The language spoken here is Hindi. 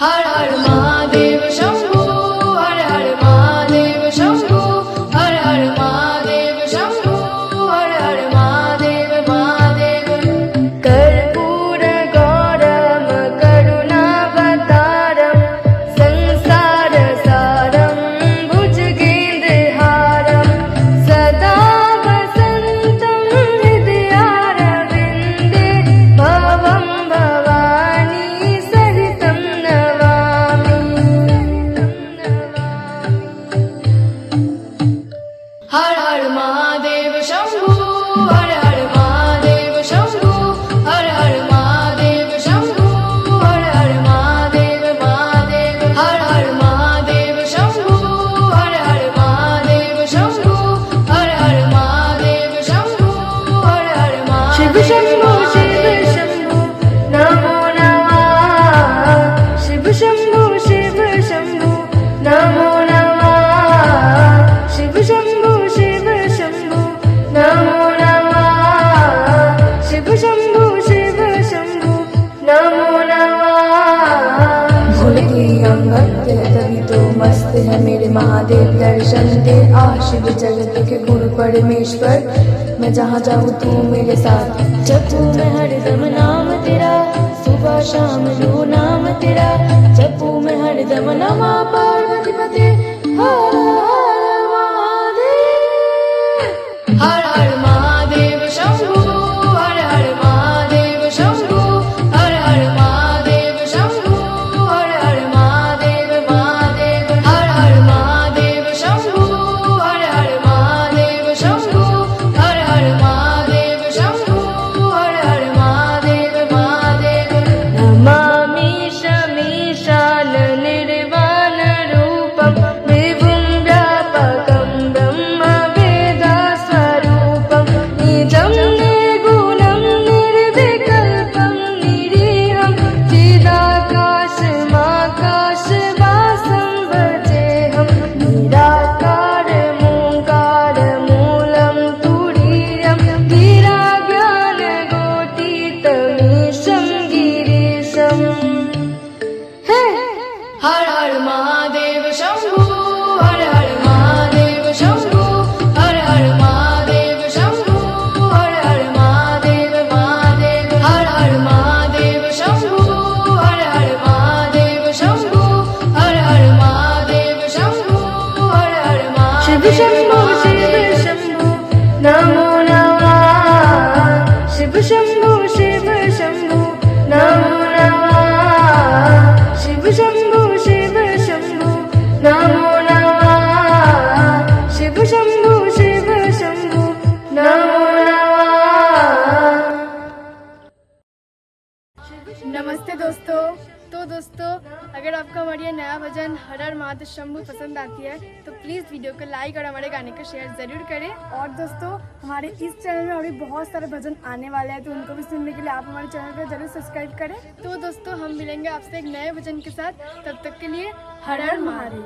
हर हर महादेव शंभु, हर हर महादेव शंभु, हर हर महादेव शंभु, हर हर महादेव महादेव। कर्पूर गौरम करुणावतारम संसार सारम भुजगेन्द्रहारम सदा वसन्तं हृदयारविन्दे भवं भवानी सहितं नमामि। हर हर महादेव शंभु, हर हर महादेव शंभु, हर हर महादेव शंभु, हर हर महादेव महादेव। हर हर महादेव शंभु, हर हर महादेव शंभु, हर हर महादेव शंभु, हर हर शिव शंभु शिव शंभु नमो नमः। शिव शंभु शिव शंभु नमो नमः। शिव शंभु शिव शंभु नमो नमः। शिव शंभु शिव शंभु नमो नमः। भोले के हम भक्त है तभी तो मस्त है मेरे महादेव दर्शन दे। आ शिव जगत के गुरु परमेश्वर मैं जहाँ जाऊँ तू मेरे साथ। जपू मैं हरदम नाम तेरा सुबह शाम लो नाम तेरा। जपू मैं हरदम नमः पार्वती पते हर हर महादेव। हर हर महादेव शंभु, हर हर महादेव शंभु, हर हर महादेव शंभु, हर हर महादेव महादेव। हर हर महादेव शंभु, हर हर महादेव शंभु, हर हर महादेव शंभु, हर हर महादेव महादेव। नमामि शमीशान निर्वाण रूपं विभुं व्यापकं ब्रह्म वेद स्वरूपं निजं निर्गुणं निर्विकल्पं निरीहं चिदाकाशमाकाशवासं भजेऽहं। निराकारमोङ्कारमूलं तुरीयं गिराज्ञानगोटितमीशं गिरीशम्। हे हर हर महादेव शंभु, हर हर महादेव शंभु, हर हर महादेव शंभु, हर हर महादेव महादेव। हर हर महादेव शंभु, हर हर महादेव शंभु, हर हर महादेव शंभु, हर हर शिव शंभु शिव शंभु नमो नमः। शिव शंभु शिव शंभु नमो नमः। शिव शंभु शिव शंभु नमो नमः। शिव शंभु शिव शंभु नमो नमः। नमस्ते दोस्तों। तो दोस्तों, अगर आपको हमारी ये नया भजन हर हर महादेव शंभु पसंद आती है तो प्लीज़ वीडियो को लाइक और हमारे गाने को शेयर ज़रूर करें। और दोस्तों, हमारे इस चैनल में अभी बहुत सारे भजन आने वाले हैं तो उनको भी सुनने के लिए आप हमारे चैनल को ज़रूर सब्सक्राइब करें। तो दोस्तों, हम मिलेंगे आपसे एक नए भजन के साथ। तब तक के लिए हर हर महादेव।